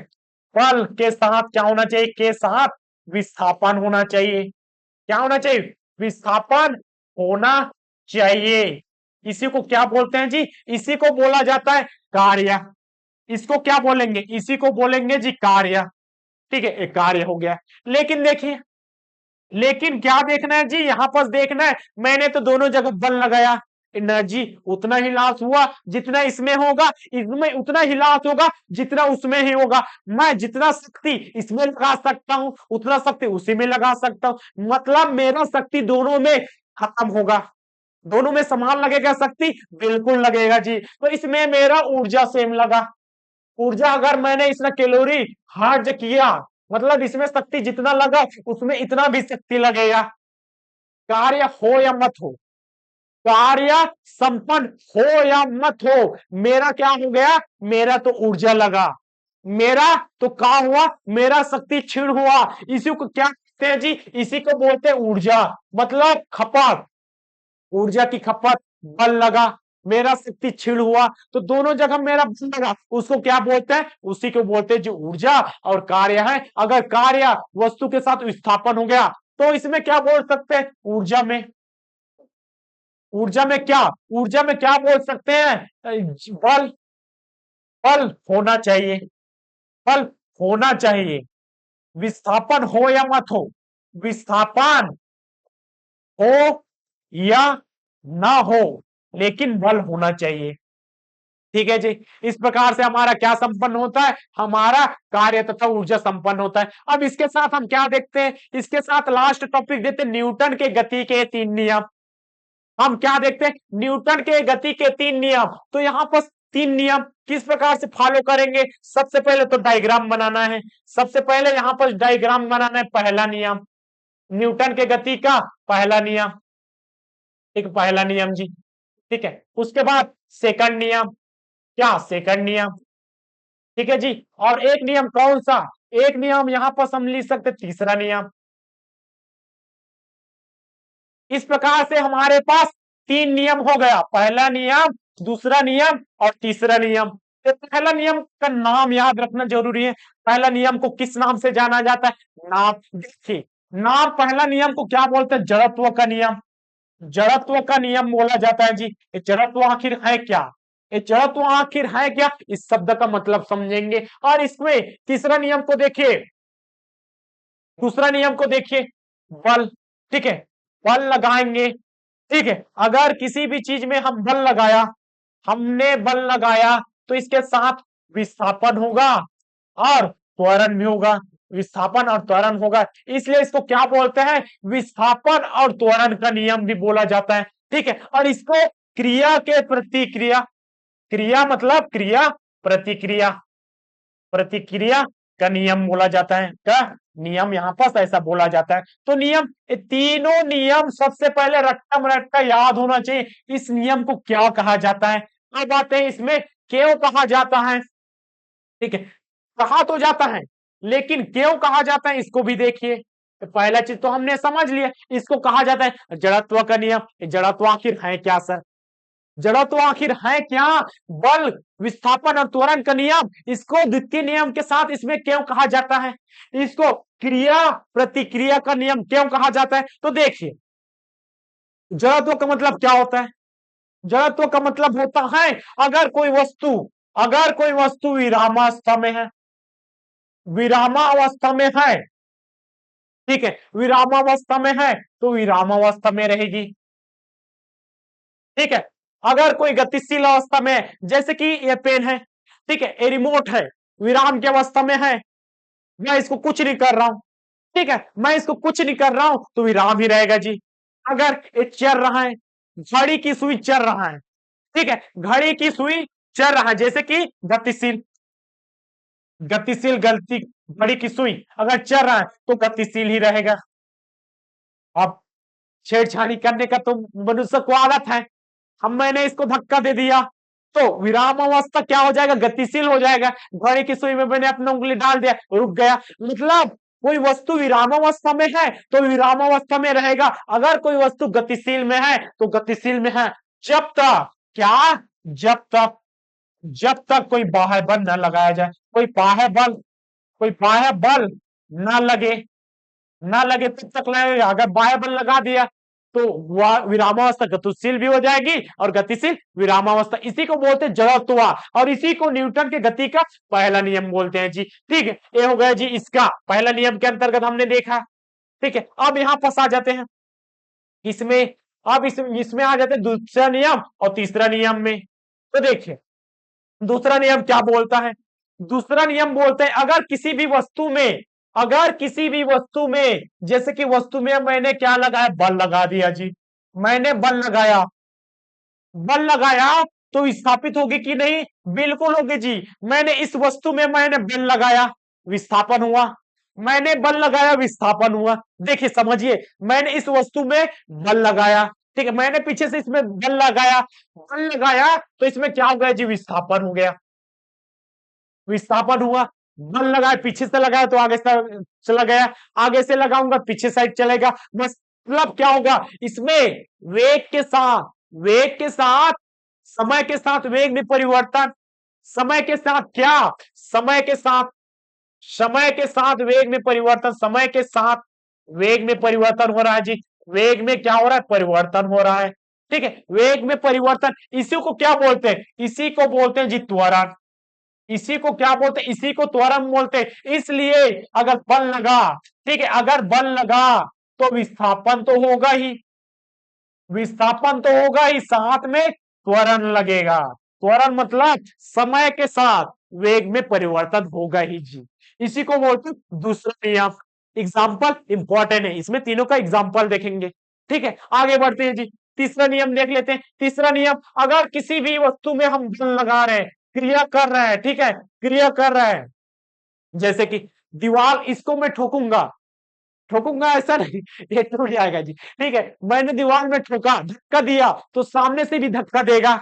[SPEAKER 1] बल के साथ क्या होना चाहिए, के साथ विस्थापन होना चाहिए, क्या होना चाहिए, विस्थापन होना चाहिए, इसी को क्या बोलते हैं जी? इसी को बोला जाता है कार्य। इसको क्या बोलेंगे? इसी को बोलेंगे जी कार्य। ठीक है, एक कार्य हो गया। लेकिन देखिए, लेकिन क्या देखना है जी? यहां पर देखना है, मैंने तो दोनों जगह बल लगाया, एनर्जी उतना ही लॉस हुआ जितना इसमें होगा, इसमें उतना ही लॉस होगा जितना उसमें ही होगा। मैं जितना शक्ति इसमें लगा सकता हूं उतना शक्ति उसी में लगा सकता हूं, मतलब मेरा शक्ति दोनों में खत्म होगा। दोनों में समान लगेगा शक्ति? बिल्कुल लगेगा जी। तो इसमें मेरा ऊर्जा सेम लगा। ऊर्जा अगर मैंने इसमें कैलोरी हार्ज किया, मतलब इसमें शक्ति जितना लगा उसमें इतना भी शक्ति लगेगा। कार्य हो या मत हो, कार्य संपन्न हो या मत हो, मेरा क्या हो गया? मेरा तो ऊर्जा लगा, मेरा तो क्या हुआ? मेरा शक्ति क्षीण हुआ। इसी को क्या कहते हैं जी? इसी को बोलते हैं ऊर्जा, मतलब खपत, ऊर्जा की खपत। बल लगा, मेरा शक्ति क्षीण हुआ, तो दोनों जगह मेरा बल लगा, उसको क्या बोलते हैं? उसी को बोलते हैं जो ऊर्जा और कार्य है। अगर कार्य वस्तु के साथ विस्थापन हो गया तो इसमें क्या बोल सकते हैं? ऊर्जा में, ऊर्जा में क्या, ऊर्जा में क्या बोल सकते हैं? बल, बल होना चाहिए, बल होना चाहिए। विस्थापन हो या मत हो, विस्थापन हो या ना हो, लेकिन बल होना चाहिए। ठीक है जी। इस प्रकार से हमारा क्या संपन्न होता है? हमारा कार्य तथा ऊर्जा संपन्न होता है। अब इसके साथ हम क्या देखते हैं? इसके साथ लास्ट टॉपिक देते हैं, न्यूटन के गति के 3 नियम। हम क्या देखते हैं? न्यूटन के गति के 3 नियम। तो यहां पर 3 नियम किस प्रकार से फॉलो करेंगे? सबसे पहले तो डायग्राम बनाना है, सबसे पहले यहां पर डायग्राम बनाना है। पहला नियम न्यूटन के गति का पहला नियम, एक पहला नियम जी। ठीक है, उसके बाद सेकंड नियम, क्या? सेकंड नियम। ठीक है जी। और एक नियम कौन सा? एक नियम यहां पर हम लिख सकते तीसरा नियम। इस प्रकार से हमारे पास 3 नियम हो गया, पहला नियम, दूसरा नियम और तीसरा नियम। तो पहला नियम का नाम याद रखना जरूरी है। पहला नियम को किस नाम से जाना जाता है? नाम, देखिए नाम, पहला नियम को क्या बोलते हैं? जड़त्व का नियम। जड़त्व का नियम बोला जाता है जी। ये जड़त्व आखिर है क्या? ये जड़त्व आखिर है क्या, इस शब्द का मतलब समझेंगे। और इसमें तीसरा नियम को देखिए, दूसरा नियम को देखिए, बल। ठीक है, बल लगाएंगे। ठीक है, अगर किसी भी चीज में हम बल लगाया, हमने बल लगाया, तो इसके साथ विस्थापन होगा और त्वरण भी होगा। विस्थापन और त्वरण होगा, इसलिए इसको क्या बोलते हैं? विस्थापन और त्वरण का नियम भी बोला जाता है। ठीक है, और इसको क्रिया के प्रतिक्रिया, क्रिया मतलब क्रिया, प्रतिक्रिया, प्रतिक्रिया का नियम बोला जाता है। क्या नियम? यहां पर ऐसा बोला जाता है। तो नियम, ये तीनों नियम सबसे पहले रट्टा रट्टा याद होना चाहिए। इस नियम को क्या कहा जाता है? अब आते हैं इसमें, क्यों कहा जाता है। ठीक है, कहा तो जाता है, लेकिन क्यों कहा जाता है इसको भी देखिए। तो पहला चीज तो हमने समझ लिया, इसको कहा जाता है जड़त्व का नियम। जड़त्व आखिर है क्या सर? जड़त्व आखिर है क्या? बल, विस्थापन और त्वरण का नियम। इसको द्वितीय नियम के साथ इसमें क्यों कहा जाता है? इसको क्रिया प्रतिक्रिया का नियम क्यों कहा जाता है? तो देखिए, जड़त्व का मतलब क्या होता है? जड़त्व का मतलब होता है, अगर कोई वस्तु, अगर कोई वस्तु विरामावस्था में है, विरामावस्था में है, ठीक है, विरामावस्था में है तो विरामावस्था में रहेगी। ठीक है, अगर कोई गतिशील अवस्था में है, जैसे कि ये पेन है, ठीक है, ये रिमोट है, विराम की अवस्था में है, मैं इसको कुछ नहीं कर रहा हूं, ठीक है, मैं इसको कुछ नहीं कर रहा हूं तो विराम ही रहेगा जी। अगर ये चल रहा है, घड़ी की सुई चल रहा है, ठीक है, घड़ी की सुई चल रहा है, जैसे कि गतिशील, गतिशील गलती, घड़ी की सुई अगर चल रहा है तो गतिशील ही रहेगा। अब छेड़छाड़ी करने का तो मनुष्य को आदत है, हम मैंने इसको धक्का दे दिया तो विराम अवस्था क्या हो जाएगा? गतिशील हो जाएगा। घड़ी की सुई में मैंने अपना उंगली डाल दिया, रुक गया, मतलब कोई वस्तु विराम अवस्था में है तो विराम अवस्था में रहेगा। अगर कोई वस्तु गतिशील में है तो गतिशील में है, जब तक क्या, जब तक, जब तक कोई बाह्य बल न लगाया जाए, कोई बाह्य बल, कोई बाह्य बल न लगे, ना लगे तब तक लगेगा। अगर बाह्य बल लगा दिया तो वह विरामावस्था गतिशील भी हो जाएगी और गतिशील विरामावस्था, इसी को बोलते हैं जड़त्व और इसी को न्यूटन के गति का पहला नियम बोलते हैं जी। ठीक है, ये हो गया जी इसका पहला नियम के अंतर्गत हमने देखा। ठीक है, अब यहां फंस आ जाते हैं इसमें, अब इसमें आ जाते हैं दूसरा नियम और तीसरा नियम में। तो देखिए दूसरा नियम क्या बोलता है, दूसरा नियम बोलते हैं अगर किसी भी वस्तु में, अगर किसी भी वस्तु में, जैसे कि वस्तु में मैंने क्या लगाया, बल लगा दिया जी, मैंने बल लगाया, बल लगाया तो विस्थापित होगी कि नहीं, बिल्कुल होगी जी। मैंने इस वस्तु में मैंने बल लगाया, विस्थापन हुआ, मैंने बल लगाया विस्थापन हुआ। देखिए समझिए, मैंने इस वस्तु में बल लगाया, ठीक है, मैंने पीछे से इसमें बल लगाया, बल लगाया तो इसमें क्या हो गया जी, विस्थापन हो गया, विस्थापन हुआ। बल लगाया, पीछे से लगाया तो आगे से चला गया, आगे से लगाऊंगा पीछे साइड चलेगा। मतलब क्या होगा इसमें, वेग के साथ, वेग के साथ, समय के साथ वेग में परिवर्तन, समय के साथ क्या, समय के साथ, समय के साथ वेग में परिवर्तन, समय के साथ वेग में परिवर्तन हो रहा है जी। वेग में क्या हो रहा है, परिवर्तन हो रहा है। ठीक है, वेग में परिवर्तन, इसी को क्या बोलते हैं, इसी को बोलते हैं जी त्वरण। इसी को क्या बोलते हैं, इसी को त्वरण बोलते हैं। इसलिए अगर बल लगा, ठीक है, अगर बल लगा तो विस्थापन तो होगा ही, विस्थापन तो होगा ही, साथ में त्वरण लगेगा। त्वरण मतलब समय के साथ वेग में परिवर्तन होगा ही जी। इसी को बोलते हैं दूसरा नियम। एग्जाम्पल इंपॉर्टेंट है, इसमें तीनों का एग्जाम्पल देखेंगे। ठीक है, आगे बढ़ते हैं जी, तीसरा नियम देख लेते हैं। तीसरा नियम, अगर किसी भी वस्तु में हम बल लगा रहे हैं, क्रिया कर रहा है, ठीक है, क्रिया कर रहा है, जैसे कि दीवार, इसको मैं ठोकूंगा, ठोकूंगा ऐसा नहीं, ये टूट जाएगा जी। ठीक है, मैंने दीवार में ठोका, धक्का दिया तो सामने से भी धक्का देगा।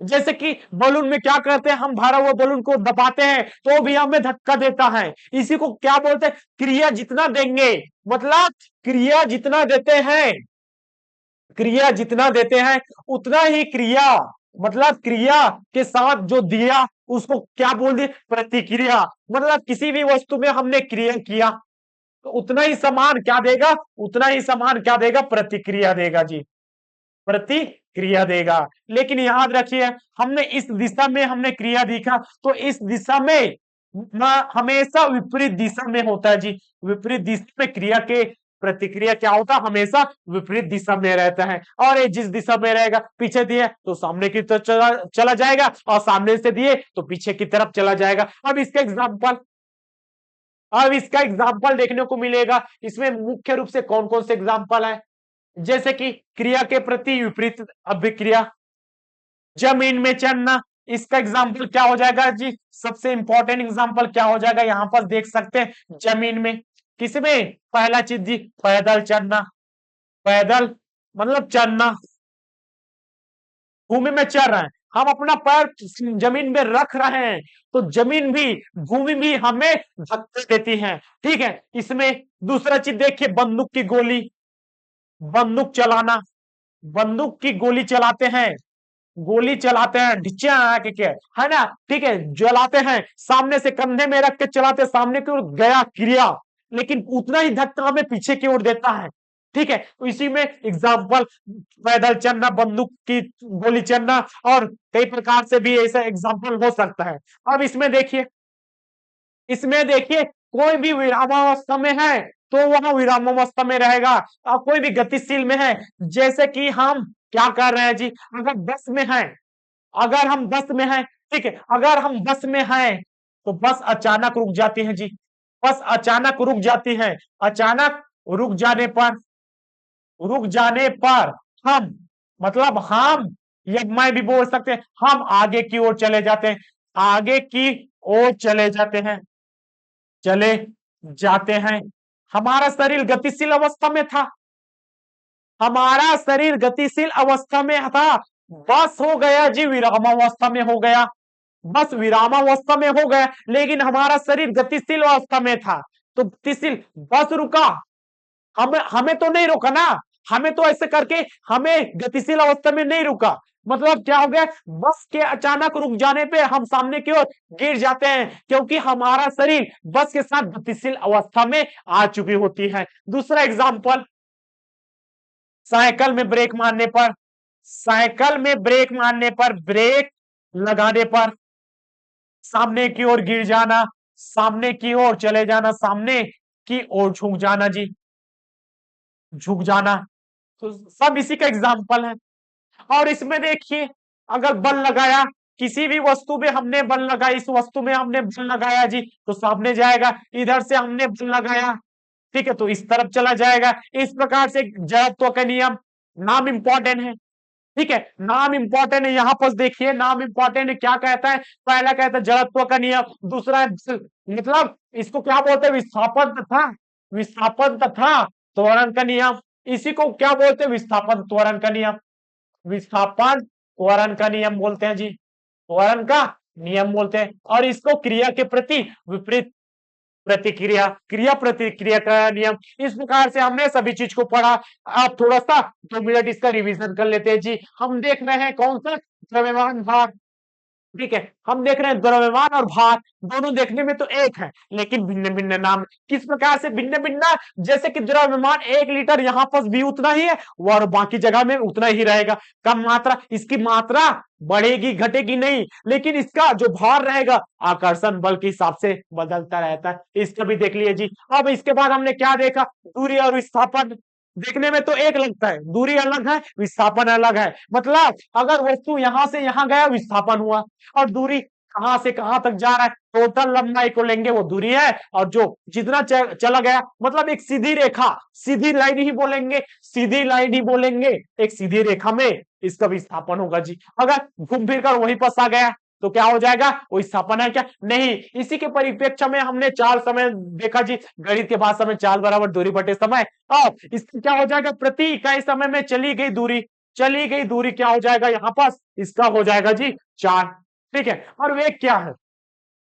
[SPEAKER 1] जैसे कि बलून में क्या करते हैं, हम भरा हुआ बलून को दबाते हैं तो भी हमें धक्का देता है। इसी को क्या बोलते हैं, क्रिया जितना देंगे, मतलब क्रिया जितना देते हैं, क्रिया जितना देते हैं उतना ही क्रिया, मतलब क्रिया के साथ जो दिया उसको क्या बोल दिए, प्रतिक्रिया। मतलब किसी भी वस्तु में हमने क्रिया किया तो उतना ही समान क्या देगा, उतना ही समान क्या देगा, प्रतिक्रिया देगा जी, प्रतिक्रिया देगा। लेकिन याद रखिए, हमने इस दिशा में हमने क्रिया दिखा तो इस दिशा में हमेशा विपरीत दिशा में होता है जी। विपरीत दिशा में क्रिया के प्रतिक्रिया क्या होता है, हमेशा विपरीत दिशा में रहता है। और ये जिस दिशा में रहेगा, पीछे दिए तो सामने की तरफ चला जाएगा और सामने से दिए तो पीछे की तरफ चला जाएगा। अब इसका एग्जाम्पल, अब इसका एग्जाम्पल देखने को मिलेगा। इसमें मुख्य रूप से कौन कौन से एग्जाम्पल है, जैसे कि क्रिया के प्रति विपरीत अभिक्रिया, जमीन में चलना, इसका एग्जाम्पल क्या हो जाएगा जी, सबसे इंपॉर्टेंट एग्जाम्पल क्या हो जाएगा, यहां पर देख सकते हैं जमीन में, किसमें, पहला चीज जी पैदल चलना, पैदल मतलब चलना, भूमि में चल रहे हैं, हम अपना पैर जमीन में रख रहे हैं तो जमीन भी, भूमि भी हमें धक्का देती है। ठीक है, इसमें दूसरा चीज देखिए, बंदूक की गोली, बंदूक चलाना, बंदूक की गोली चलाते हैं, गोली चलाते हैं ढिच्चा के, है ना, ठीक है, जलाते हैं, सामने से कंधे में रख के चलाते हैं, सामने की ओर गया क्रिया, लेकिन उतना ही धक्का हमें पीछे की ओर देता है। ठीक है, तो इसी में एग्जाम्पल पैदल चलना, बंदूक की गोली चलना और कई प्रकार से भी ऐसा एग्जाम्पल हो सकता है। अब इसमें देखिए, इसमें देखिए कोई भी विरामावस्था में है तो वह विरामावस्था में रहेगा, और कोई भी गतिशील में है, जैसे कि हम क्या कर रहे हैं जी, अगर बस में है, अगर हम बस में हैं, ठीक है, अगर हम बस में हैं तो बस अचानक रुक जाती है जी, बस अचानक रुक जाती है, अचानक रुक जाने पर, रुक जाने पर हम, मतलब हम, या मैं भी बोल सकते हैं, हम आगे की ओर चले जाते हैं, आगे की ओर चले जाते हैं, चले जाते हैं। हमारा शरीर गतिशील अवस्था में था, हमारा शरीर गतिशील अवस्था में था, बस हो गया जी विरामावस्था में हो गया, बस विरामावस्था में हो गया, लेकिन हमारा शरीर गतिशील अवस्था में था तो गतिशील, बस रुका, हमें हमें तो नहीं रोका ना, हमें तो ऐसे करके हमें गतिशील अवस्था में नहीं रुका, मतलब क्या हो गया, बस के अचानक रुक जाने पे हम सामने की ओर गिर जाते हैं, क्योंकि हमारा शरीर बस के साथ गतिशील अवस्था में आ चुकी होती है। दूसरा एग्जाम्पल, साइकिल में ब्रेक मारने पर, साइकिल में ब्रेक मारने पर, ब्रेक लगाने पर सामने की ओर गिर जाना, सामने की ओर चले जाना, सामने की ओर झुक जाना जी, झुक जाना। तो सब इसी का एग्जाम्पल है। और इसमें देखिए, अगर बल लगाया, किसी भी वस्तु में हमने बल लगाया, इस वस्तु में हमने बल लगाया जी, तो सामने जाएगा। इधर से हमने बल लगाया, ठीक है, तो इस तरफ चला जाएगा। इस प्रकार से जड़त्व का नियम, नाम इंपॉर्टेंट है, ठीक है, नाम इंपॉर्टेंट है। यहां पर देखिए, नाम इंपॉर्टेंट है। क्या कहता है? पहला कहता है जड़त्व का नियम, दूसरा है मतलब इसको क्या बोलते हैं? विस्थापन तथा त्वरण का नियम। इसी को क्या बोलते हैं? विस्थापन त्वरण का नियम, विस्थापन त्वरण का नियम बोलते हैं जी, त्वरण का नियम बोलते हैं। और इसको क्रिया के प्रति विपरीत प्रतिक्रिया, क्रिया प्रतिक्रिया का नियम। इस प्रकार से हमने सभी चीज को पढ़ा। आप थोड़ा सा 2 मिनट इसका रिवीजन कर लेते हैं जी। हम देख रहे हैं कौन सा? द्रव्यमान भार, ठीक है, हम देख रहे हैं द्रव्यमान और भार दोनों देखने में तो एक है, लेकिन भिन्न भिन्न नाम। किस प्रकार से भिन्न भिन्न? जैसे कि द्रव्यमान 1 लीटर यहाँ पर भी उतना ही है और बाकी जगह में उतना ही रहेगा। कम मात्रा, इसकी मात्रा बढ़ेगी घटेगी नहीं, लेकिन इसका जो भार रहेगा आकर्षण बल के हिसाब से बदलता रहता है। इसका भी देख लिए जी। अब इसके बाद हमने क्या देखा? दूरी और विस्थापन। देखने में तो एक लगता है, दूरी अलग है, विस्थापन अलग है। मतलब अगर वस्तु यहां से यहां गया, विस्थापन हुआ, और दूरी कहां से कहां तक जा रहा है, टोटल लंबाई को लेंगे वो दूरी है। और जो जितना चला गया, मतलब एक सीधी रेखा, सीधी लाइन ही बोलेंगे, सीधी लाइन ही बोलेंगे, एक सीधी रेखा में इसका विस्थापन होगा जी। अगर घूम फिर कर वहीं फंसा गया तो क्या हो जाएगा? वो विस्थापन है क्या? नहीं। इसी के परिप्रेक्ष्य में हमने चाल समय देखा जी, गणित के भाषा में चाल बराबर दूरी बटे समय। अब इसका क्या हो जाएगा? प्रति इकाई समय में चली गई दूरी, चली गई दूरी क्या हो जाएगा यहाँ पास? इसका हो जाएगा जी 4, ठीक है। और वेग क्या है?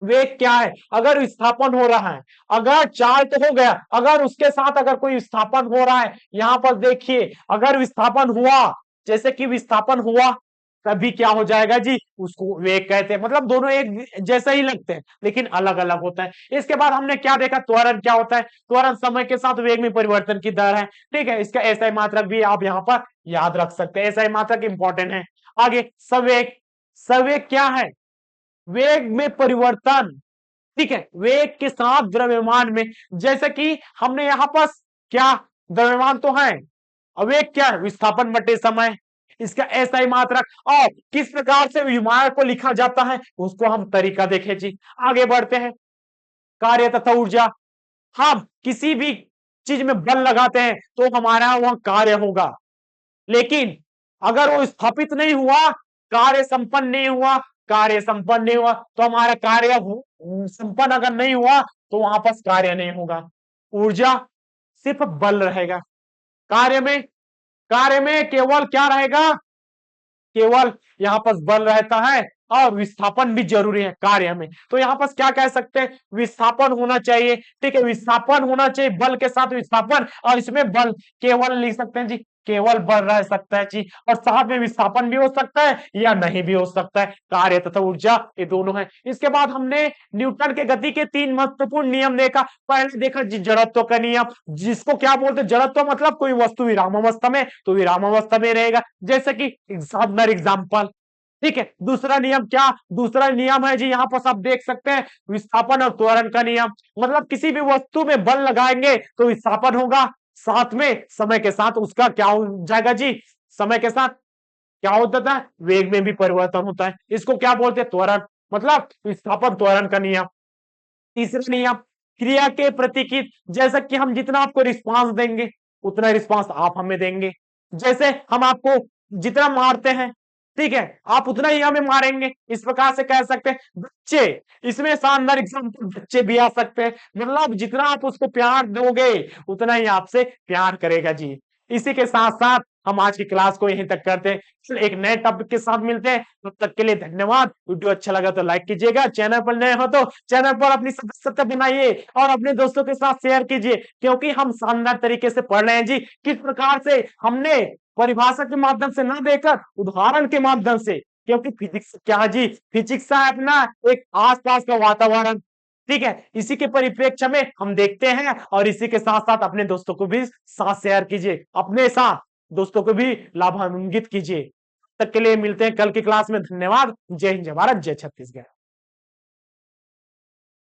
[SPEAKER 1] वेग क्या है? अगर विस्थापन हो रहा है, अगर चाल तो हो गया, अगर उसके साथ अगर कोई विस्थापन हो रहा है, यहां पर देखिए, अगर विस्थापन हुआ, जैसे कि विस्थापन हुआ, तभी क्या हो जाएगा जी? उसको वेग कहते हैं। मतलब दोनों एक जैसा ही लगते हैं, लेकिन अलग अलग होता है। इसके बाद हमने क्या देखा? त्वरण क्या होता है? त्वरण समय के साथ वेग में परिवर्तन की दर है, ठीक है। इसका ऐसा ही मात्रक भी आप यहाँ पर याद रख सकते हैं, ऐसा ही मात्रक इंपॉर्टेंट है। आगे संवेग, संवेग क्या है? वेग में परिवर्तन, ठीक है, वेग के साथ द्रव्यमान में। जैसे कि हमने यहां पर क्या, द्रव्यमान तो है, और वेग क्या है? विस्थापन बटे समय। इसका ऐसा ही मात्रक। और किस प्रकार से विमार को लिखा जाता है उसको हम तरीका देखें जी। आगे बढ़ते हैं, कार्य तथा ऊर्जा। हम किसी भी चीज में बल लगाते हैं तो हमारा वह कार्य होगा, लेकिन अगर वो स्थापित नहीं हुआ, कार्य संपन्न नहीं हुआ, कार्य संपन्न नहीं हुआ, तो हमारा कार्य संपन्न अगर नहीं हुआ तो वहां पर कार्य नहीं होगा। ऊर्जा सिर्फ बल रहेगा, कार्य में, कार्य में केवल क्या रहेगा? केवल यहाँ पर बल रहता है, और विस्थापन भी जरूरी है कार्य में। तो यहाँ पर क्या कह सकते हैं? विस्थापन होना चाहिए, ठीक है, विस्थापन होना चाहिए, बल के साथ विस्थापन। और इसमें बल केवल लिख सकते हैं जी, केवल बल रह सकता है जी, और साथ में विस्थापन भी हो सकता है या नहीं भी हो सकता है। कार्य तथा ऊर्जा ये दोनों है। इसके बाद हमने न्यूटन के गति के 3 महत्वपूर्ण नियम देखा। पहले देखा जी जड़त्व का नियम, जिसको क्या बोलते हैं? जड़त्व मतलब कोई वस्तु विराम अवस्था में तो विराम अवस्था में रहेगा, जैसे कि एग्जाम्पल, ठीक है। दूसरा नियम क्या? दूसरा नियम है जी, यहाँ पर आप देख सकते हैं, विस्थापन और त्वरण का नियम। मतलब किसी भी वस्तु में बल लगाएंगे तो विस्थापन होगा, साथ में समय के साथ उसका क्या हो जाएगा जी? समय के साथ क्या होता है? वेग में भी परिवर्तन होता है। इसको क्या बोलते हैं? त्वरण, मतलब विस्थापन त्वरण का नियम। तीसरा नियम, क्रिया के प्रतिकित। जैसा कि हम जितना आपको रिस्पांस देंगे उतना रिस्पांस आप हमें देंगे। जैसे हम आपको जितना मारते हैं, ठीक है, आप उतना ही हमें मारेंगे। इस प्रकार से कह सकते हैं। बच्चे, इसमें शानदार एग्जाम्पल बच्चे भी आ सकते हैं। मतलब जितना आप उसको प्यार दोगे उतना ही आपसे प्यार करेगा जी। इसी के साथ साथ हम आज की क्लास को यहीं तक करते हैं। फिर एक नए टॉपिक के साथ मिलते हैं, तब तक के लिए धन्यवाद। वीडियो अच्छा लगा तो लाइक कीजिएगा, चैनल पर नए हो तो चैनल पर अपनी सदस्यता बनाइए और अपने दोस्तों के साथ शेयर कीजिए, क्योंकि हम शानदार तरीके से पढ़ रहे हैं जी। किस प्रकार से हमने परिभाषा के माध्यम से ना देकर उदाहरण के माध्यम से, क्योंकि फिजिक्स क्या जी, फिजिक्स है अपना एक आसपास का वातावरण, ठीक है। इसी के परिप्रेक्ष्य में हम देखते हैं, और इसी के साथ साथ अपने दोस्तों को भी साथ शेयर कीजिए, अपने साथ दोस्तों को भी लाभान्वित कीजिए। तक के लिए मिलते हैं कल की क्लास में। धन्यवाद। जय हिंद, जय भारत, जय छत्तीसगढ़।